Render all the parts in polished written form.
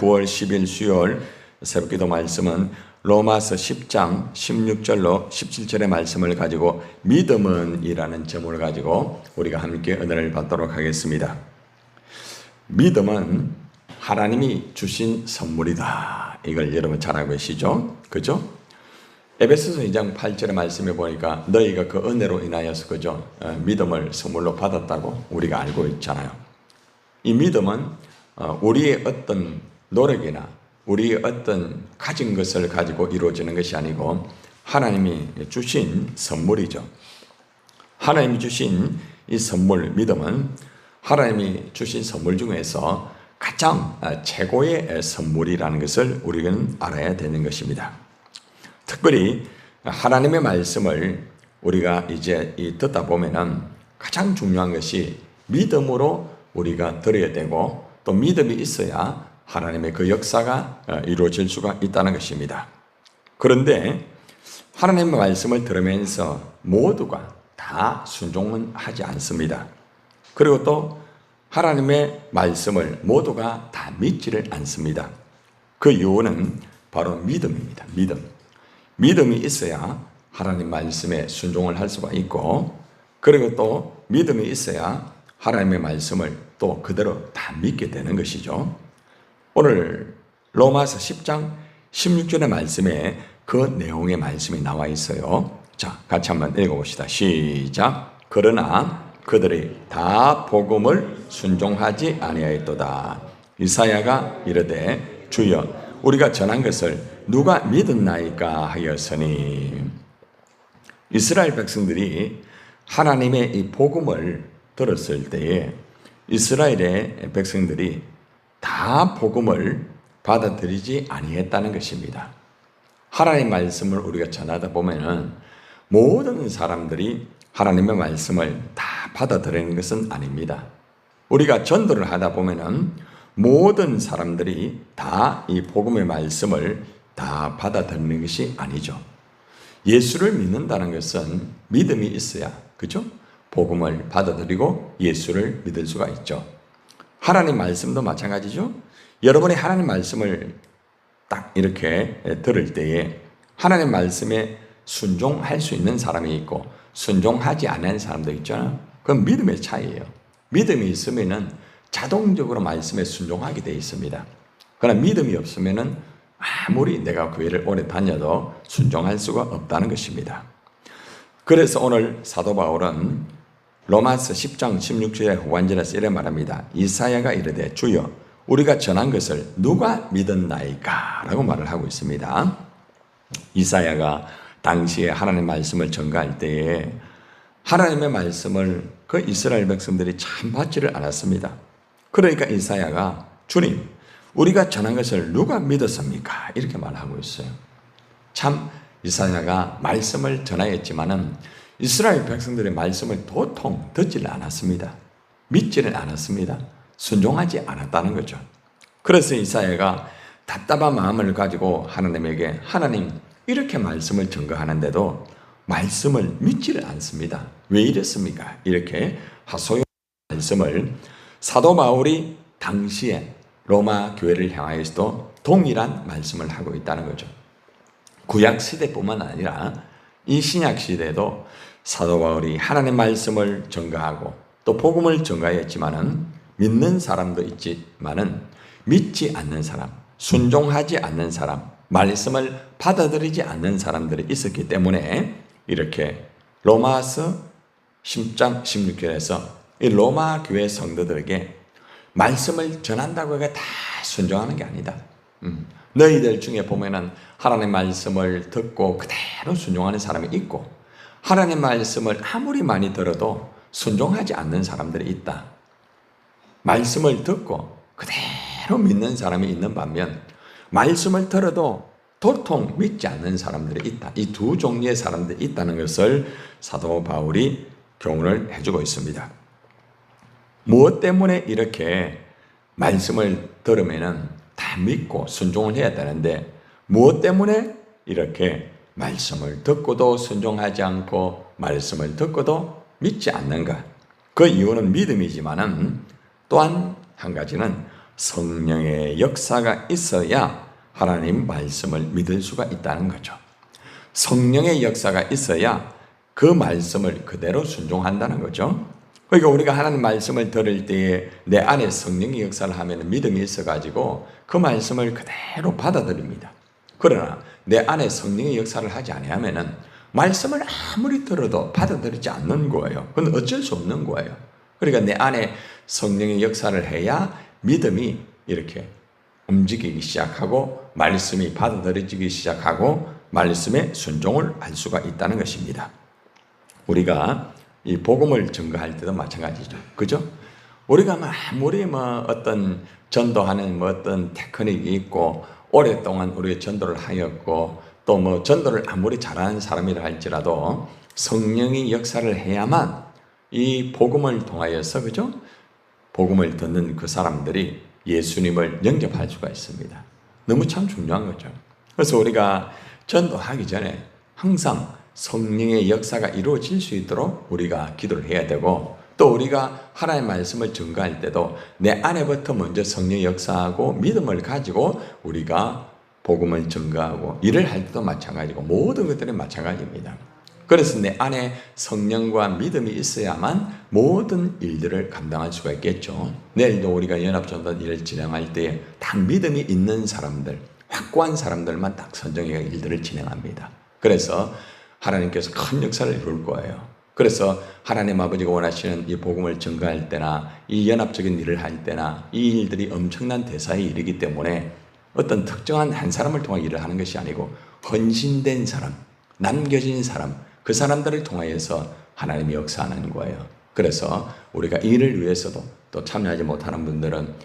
9월 10일 수요일 새벽기도 말씀은 로마서 10장 16절로 17절의 말씀을 가지고 믿음은 이라는 제목을 가지고 우리가 함께 은혜를 받도록 하겠습니다. 믿음은 하나님이 주신 선물이다. 이걸 여러분 잘 알고 계시죠? 그죠? 에베소서 2장 8절의 말씀에 보니까 너희가 그 은혜로 인하여서 그죠? 믿음을 선물로 받았다고 우리가 알고 있잖아요. 이 믿음은 우리의 어떤 노력이나 우리의 어떤 가진 것을 가지고 이루어지는 것이 아니고 하나님이 주신 선물이죠. 하나님이 주신 이 선물, 믿음은 하나님이 주신 선물 중에서 가장 최고의 선물이라는 것을 우리는 알아야 되는 것입니다. 특별히 하나님의 말씀을 우리가 이제 듣다 보면은 가장 중요한 것이 믿음으로 우리가 들어야 되고 또 믿음이 있어야 하나님의 그 역사가 이루어질 수가 있다는 것입니다. 그런데 하나님의 말씀을 들으면서 모두가 다 순종은 하지 않습니다. 그리고 또 하나님의 말씀을 모두가 다 믿지를 않습니다. 그 이유는 바로 믿음입니다. 믿음이 있어야 하나님 말씀에 순종을 할 수가 있고, 그리고 또 믿음이 있어야 하나님의 말씀을 또 그대로 다 믿게 되는 것이죠. 오늘 로마서 10장 16절의 말씀에 그 내용의 말씀이 나와 있어요. 자, 같이 한번 읽어봅시다. 시작. 그러나 그들이 다 복음을 순종하지 아니하였도다. 이사야가 이르되 주여 우리가 전한 것을 누가 믿었나이까 하였으니. 이스라엘 백성들이 하나님의 이 복음을 들었을 때에 이스라엘의 백성들이 다 복음을 받아들이지 아니했다는 것입니다. 하나님의 말씀을 우리가 전하다 보면은 모든 사람들이 하나님의 말씀을 다 받아들이는 것은 아닙니다. 우리가 전도를 하다 보면은 모든 사람들이 다 이 복음의 말씀을 다 받아들이는 것이 아니죠. 예수를 믿는다는 것은 믿음이 있어야, 그죠? 복음을 받아들이고 예수를 믿을 수가 있죠. 하나님 말씀도 마찬가지죠. 여러분이 하나님 말씀을 딱 이렇게 들을 때에 하나님 말씀에 순종할 수 있는 사람이 있고 순종하지 않는 사람도 있잖아요. 그건 믿음의 차이예요. 믿음이 있으면은 자동적으로 말씀에 순종하게 되어 있습니다. 그러나 믿음이 없으면은 아무리 내가 교회를 오래 다녀도 순종할 수가 없다는 것입니다. 그래서 오늘 사도 바울은 로마서 10장 16절의 후반절에서 이래 말합니다. 이사야가 이르되 주여 우리가 전한 것을 누가 믿었나이까 라고 말을 하고 있습니다. 이사야가 당시에 하나님의 말씀을 전가할 때에 하나님의 말씀을 그 이스라엘 백성들이 참 받지를 않았습니다. 그러니까 이사야가 주님 우리가 전한 것을 누가 믿었습니까? 이렇게 말하고 있어요. 참 이사야가 말씀을 전하였지만은 이스라엘 백성들의 말씀을 도통 듣지를 않았습니다. 믿지를 않았습니다. 순종하지 않았다는 거죠. 그래서 이사야가 답답한 마음을 가지고 하나님에게 하나님 이렇게 말씀을 전가하는데도 말씀을 믿지를 않습니다. 왜 이랬습니까? 이렇게 하소연 말씀을 사도 바울이 당시에 로마 교회를 향하여서도 동일한 말씀을 하고 있다는 거죠. 구약 시대뿐만 아니라 이 신약 시대에도 사도 바울이 하나님의 말씀을 전가하고 또 복음을 전가했지만은 믿는 사람도 있지만은 믿지 않는 사람, 순종하지 않는 사람, 말씀을 받아들이지 않는 사람들이 있었기 때문에 이렇게 로마서 10장 16절에서 이 로마 교회 성도들에게 말씀을 전한다고 해서 다 순종하는 게 아니다. 너희들 중에 보면은 하나님의 말씀을 듣고 그대로 순종하는 사람이 있고 하나님의 말씀을 아무리 많이 들어도 순종하지 않는 사람들이 있다. 말씀을 듣고 그대로 믿는 사람이 있는 반면 말씀을 들어도 도통 믿지 않는 사람들이 있다. 이 두 종류의 사람들이 있다는 것을 사도 바울이 교훈을 해주고 있습니다. 무엇 때문에 이렇게 말씀을 들으면은 다 믿고 순종을 해야 되는데 무엇 때문에 이렇게 말씀을 듣고도 순종하지 않고 말씀을 듣고도 믿지 않는가? 그 이유는 믿음이지만은 또한 한 가지는 성령의 역사가 있어야 하나님 말씀을 믿을 수가 있다는 거죠. 성령의 역사가 있어야 그 말씀을 그대로 순종한다는 거죠. 그러니까 우리가 하나님 말씀을 들을 때에 내 안에 성령의 역사를 하면 믿음이 있어가지고 그 말씀을 그대로 받아들입니다. 그러나 내 안에 성령의 역사를 하지 아니하면은 말씀을 아무리 들어도 받아들이지 않는 거예요. 그건 어쩔 수 없는 거예요. 그러니까 내 안에 성령의 역사를 해야 믿음이 이렇게 움직이기 시작하고 말씀이 받아들여지기 시작하고 말씀에 순종을 할 수가 있다는 것입니다. 우리가 이 복음을 전가할 때도 마찬가지죠. 그죠? 우리가 아무리 어떤 전도하는 어떤 테크닉이 있고 오랫동안 우리가 전도를 하였고 또 전도를 아무리 잘하는 사람이라 할지라도 성령의 역사를 해야만 이 복음을 통하여서 그죠? 복음을 듣는 그 사람들이 예수님을 영접할 수가 있습니다. 너무 참 중요한 거죠. 그래서 우리가 전도하기 전에 항상 성령의 역사가 이루어질 수 있도록 우리가 기도를 해야 되고 또 우리가 하나님의 말씀을 전가할 때도 내 안에부터 먼저 성령의 역사하고 믿음을 가지고 우리가 복음을 전가하고 일을 할 때도 마찬가지고 모든 것들이 마찬가지입니다. 그래서 내 안에 성령과 믿음이 있어야만 모든 일들을 감당할 수가 있겠죠. 내일도 우리가 연합전도 일을 진행할 때 딱 믿음이 있는 사람들, 확고한 사람들만 딱 선정해서 일들을 진행합니다. 그래서 하나님께서 큰 역사를 이룰 거예요. 그래서 하나님 아버지가 원하시는 이 복음을 전가할 때나 이 연합적인 일을 할 때나 이 일들이 엄청난 대사의 일이기 때문에 어떤 특정한 한 사람을 통해 일을 하는 것이 아니고 헌신된 사람, 남겨진 사람, 그 사람들을 통하여서 하나님이 역사하는 거예요. 그래서 우리가 이 일을 위해서도 또 참여하지 못하는 분들은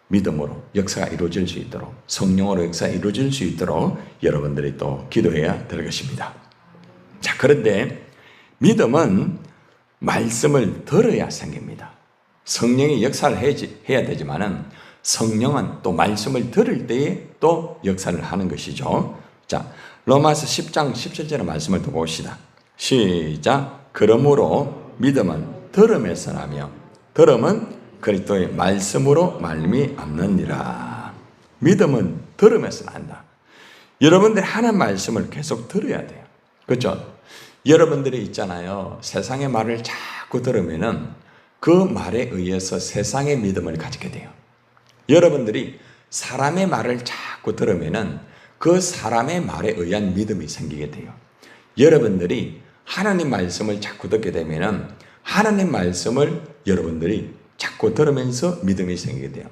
믿음으로 역사가 이루어질 수 있도록 성령으로 역사가 이루어질 수 있도록 여러분들이 또 기도해야 될 것입니다. 자, 그런데 믿음은 말씀을 들어야 생깁니다. 성령이 역사를 해야 되지만은 성령은 또 말씀을 들을 때에 또 역사를 하는 것이죠. 자, 로마서 10장 17절의 말씀을 또 봅시다. 시작. 그러므로 믿음은 들음에서 나며 들음은 그리스도의 말씀으로 말미암느니라. 믿음은 들음에서 난다. 여러분들이 하나님 말씀을 계속 들어야 돼요. 그렇죠? 여러분들이 있잖아요. 세상의 말을 자꾸 들으면은 그 말에 의해서 세상의 믿음을 가지게 돼요. 여러분들이 사람의 말을 자꾸 들으면은 그 사람의 말에 의한 믿음이 생기게 돼요. 여러분들이 하나님 말씀을 자꾸 듣게 되면은 하나님 말씀을 여러분들이 자꾸 들으면서 믿음이 생기게 돼요.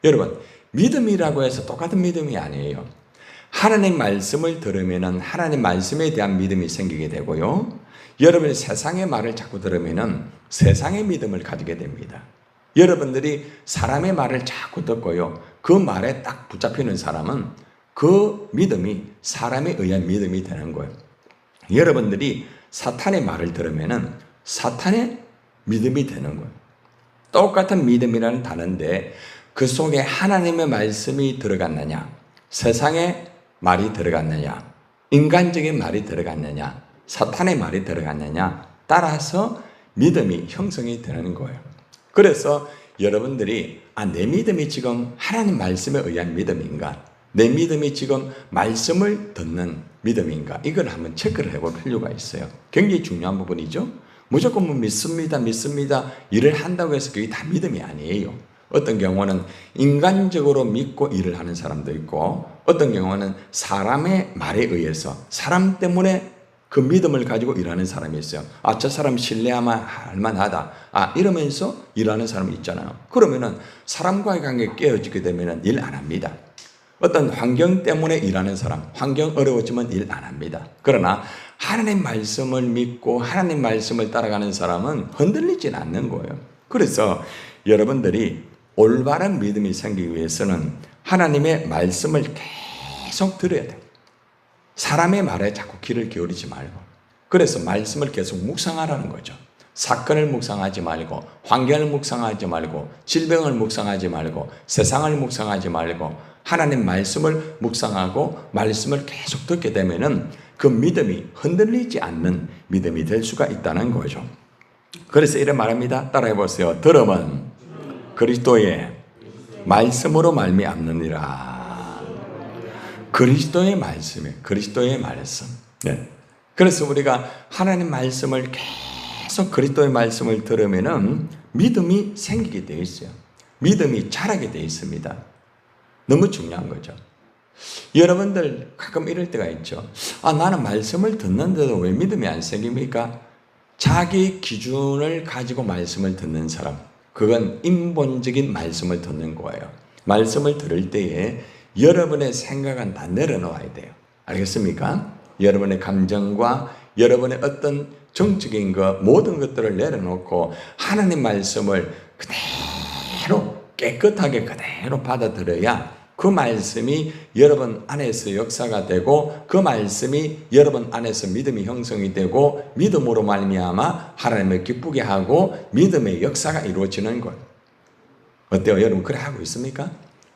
여러분, 믿음이라고 해서 똑같은 믿음이 아니에요. 하나님 말씀을 들으면은 하나님 말씀에 대한 믿음이 생기게 되고요. 여러분이 세상의 말을 자꾸 들으면은 세상의 믿음을 가지게 됩니다. 여러분들이 사람의 말을 자꾸 듣고요. 그 말에 딱 붙잡히는 사람은 그 믿음이 사람에 의한 믿음이 되는 거예요. 여러분들이 사탄의 말을 들으면은 사탄의 믿음이 되는 거예요. 똑같은 믿음이라는 단어인데 그 속에 하나님의 말씀이 들어갔느냐, 세상의 말이 들어갔느냐, 인간적인 말이 들어갔느냐, 사탄의 말이 들어갔느냐 따라서 믿음이 형성이 되는 거예요. 그래서 여러분들이 내 믿음이 지금 하나님 말씀에 의한 믿음인가, 내 믿음이 지금 말씀을 듣는 믿음인가, 이걸 한번 체크를 해볼 필요가 있어요. 굉장히 중요한 부분이죠. 무조건 믿습니다 일을 한다고 해서 그게 다 믿음이 아니에요. 어떤 경우는 인간적으로 믿고 일을 하는 사람도 있고 어떤 경우는 사람의 말에 의해서 사람 때문에 그 믿음을 가지고 일하는 사람이 있어요. 저 사람 신뢰할 만하다. 이러면서 일하는 사람이 있잖아요. 그러면은 사람과의 관계가 깨어지게 되면은 일 안 합니다. 어떤 환경 때문에 일하는 사람, 환경 어려워지면 일 안 합니다. 그러나 하나님 말씀을 믿고 하나님 말씀을 따라가는 사람은 흔들리진 않는 거예요. 그래서 여러분들이 올바른 믿음이 생기기 위해서는 하나님의 말씀을 계속 들어야 돼요. 사람의 말에 자꾸 귀를 기울이지 말고. 그래서 말씀을 계속 묵상하라는 거죠. 사건을 묵상하지 말고, 환경을 묵상하지 말고, 질병을 묵상하지 말고, 세상을 묵상하지 말고, 하나님 말씀을 묵상하고 말씀을 계속 듣게 되면은 그 믿음이 흔들리지 않는 믿음이 될 수가 있다는 거죠. 그래서 이런 말합니다. 따라해 보세요. 들음은 그리스도의 말씀으로 말미암느니라. 그리스도의 말씀에 그리스도의 말씀. 네. 그래서 우리가 하나님 말씀을 계속 그리스도의 말씀을 들으면은 믿음이 생기게 되어 있어요. 믿음이 자라게 되어 있습니다. 너무 중요한 거죠. 여러분들 가끔 이럴 때가 있죠. 나는 말씀을 듣는데도 왜 믿음이 안 생깁니까? 자기 기준을 가지고 말씀을 듣는 사람, 그건 인본적인 말씀을 듣는 거예요. 말씀을 들을 때에 여러분의 생각은 다 내려놓아야 돼요. 알겠습니까? 여러분의 감정과 여러분의 어떤 정적인 것, 모든 것들을 내려놓고 하나님 말씀을 그대로 깨끗하게 그대로 받아들여야 그 말씀이 여러분 안에서 역사가 되고 그 말씀이 여러분 안에서 믿음이 형성이 되고 믿음으로 말미암아 하나님을 기쁘게 하고 믿음의 역사가 이루어지는 것. 어때요? 여러분 그래 하고 있습니까?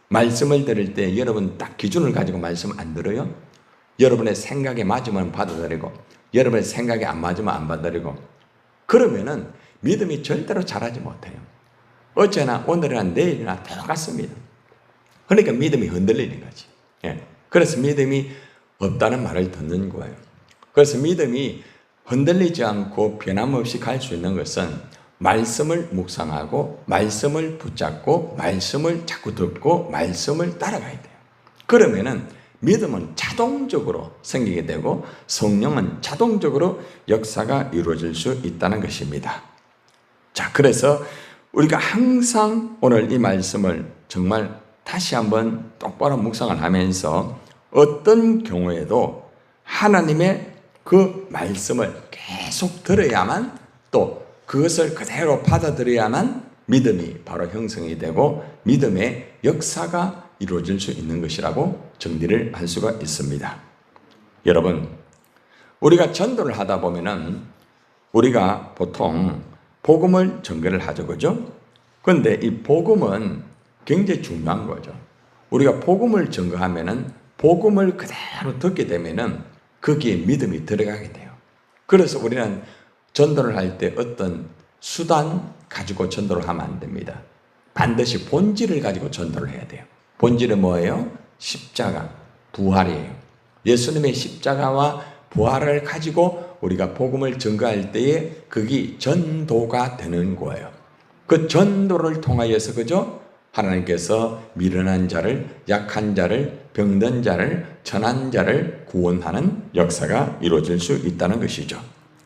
말씀을 들을 때 여러분 딱 기준을 가지고 말씀 안 들어요? 여러분의 생각에 맞으면 받아들이고 여러분의 생각에 안 맞으면 안 받아들이고 그러면은 믿음이 절대로 자라지 못해요. 어제나 오늘이나 내일이나 똑같습니다. 그러니까 믿음이 흔들리는 거지. 예. 그래서 믿음이 없다는 말을 듣는 거예요. 그래서 믿음이 흔들리지 않고 변함없이 갈 수 있는 것은 말씀을 묵상하고 말씀을 붙잡고 말씀을 자꾸 듣고 말씀을 따라가야 돼요. 그러면은 믿음은 자동적으로 생기게 되고 성령은 자동적으로 역사가 이루어질 수 있다는 것입니다. 자, 그래서 우리가 항상 오늘 이 말씀을 정말 다시 한번 똑바로 묵상을 하면서 어떤 경우에도 하나님의 그 말씀을 계속 들어야만 또 그것을 그대로 받아들여야만 믿음이 바로 형성이 되고 믿음의 역사가 이루어질 수 있는 것이라고 정리를 할 수가 있습니다. 여러분, 우리가 전도를 하다 보면은 우리가 보통 복음을 전개를 하죠, 그죠? 그런데 이 복음은 굉장히 중요한 거죠. 우리가 복음을 전거하면은 복음을 그대로 듣게 되면은 거기에 믿음이 들어가게 돼요. 그래서 우리는 전도를 할 때 어떤 수단 가지고 전도를 하면 안 됩니다. 반드시 본질을 가지고 전도를 해야 돼요. 본질은 뭐예요? 십자가, 부활이에요. 예수님의 십자가와 부활을 가지고 우리가 복음을 전거할 때에 그게 전도가 되는 거예요. 그 전도를 통하여서 그죠? 하나님께서 미련한 자를, 약한 자를, 병든 자를, 천한 자를 구원하는 역사가 이루어질 수 있다는 것이죠.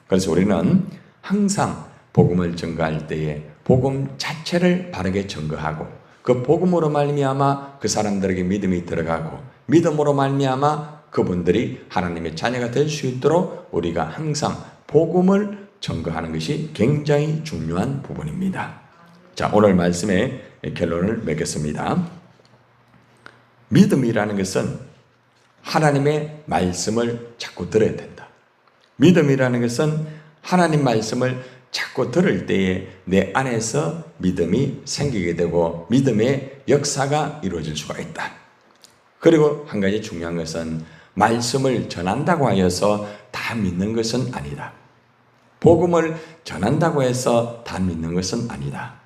그래서 우리는 항상 복음을 전거할 때에 복음 자체를 바르게 전거하고 그 복음으로 말미암아 그 사람들에게 믿음이 들어가고 믿음으로 말미암아 그분들이 하나님의 자녀가 될 수 있도록 우리가 항상 복음을 전거하는 것이 굉장히 중요한 부분입니다. 자, 오늘 말씀의 결론을 맺겠습니다. 믿음이라는 것은 하나님의 말씀을 자꾸 들어야 된다. 믿음이라는 것은 하나님 말씀을 자꾸 들을 때에 내 안에서 믿음이 생기게 되고 믿음의 역사가 이루어질 수가 있다. 그리고 한 가지 중요한 것은 말씀을 전한다고 하여서 다 믿는 것은 아니다. 복음을 전한다고 해서 다 믿는 것은 아니다.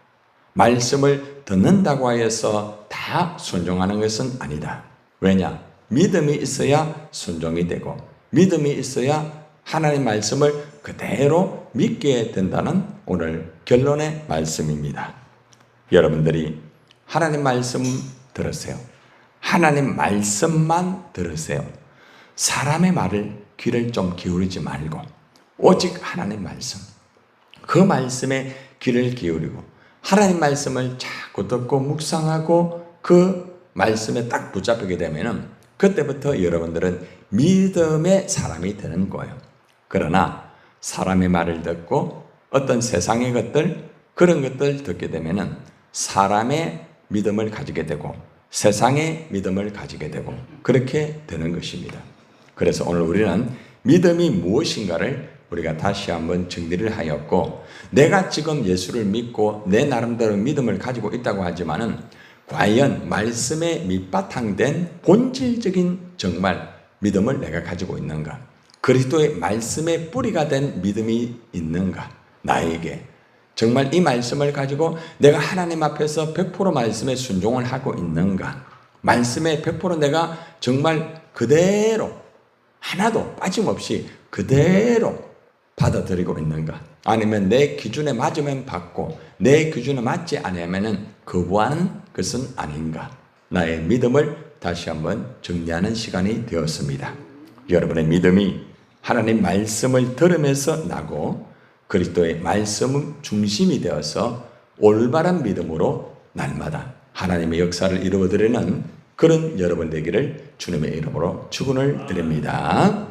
말씀을 듣는다고 하여서 다 순종하는 것은 아니다. 왜냐? 믿음이 있어야 순종이 되고 믿음이 있어야 하나님 말씀을 그대로 믿게 된다는 오늘 결론의 말씀입니다. 여러분들이 하나님 말씀 들으세요. 하나님 말씀만 들으세요. 사람의 말을 귀를 좀 기울이지 말고 오직 하나님 말씀, 그 말씀에 귀를 기울이고 하나님 말씀을 자꾸 듣고 묵상하고 그 말씀에 딱 붙잡히게 되면은 그때부터 여러분들은 믿음의 사람이 되는 거예요. 그러나 사람의 말을 듣고 어떤 세상의 것들, 그런 것들 듣게 되면은 사람의 믿음을 가지게 되고 세상의 믿음을 가지게 되고 그렇게 되는 것입니다. 그래서 오늘 우리는 믿음이 무엇인가를 우리가 다시 한번 정리를 하였고, 내가 지금 예수를 믿고 내 나름대로 믿음을 가지고 있다고 하지만은 과연 말씀에 밑바탕된 본질적인 정말 믿음을 내가 가지고 있는가? 그리스도의 말씀의 뿌리가 된 믿음이 있는가? 나에게 정말 이 말씀을 가지고 내가 하나님 앞에서 100% 말씀에 순종을 하고 있는가? 말씀에 100% 내가 정말 그대로 하나도 빠짐없이 그대로 받아들이고 있는가? 아니면 내 기준에 맞으면 받고 내 기준에 맞지 않으면 거부하는 것은 아닌가? 나의 믿음을 다시 한번 정리하는 시간이 되었습니다. 여러분의 믿음이 하나님 말씀을 들으면서 나고 그리스도의 말씀 중심이 되어서 올바른 믿음으로 날마다 하나님의 역사를 이루어드리는 그런 여러분 되기를 주님의 이름으로 축원을 드립니다.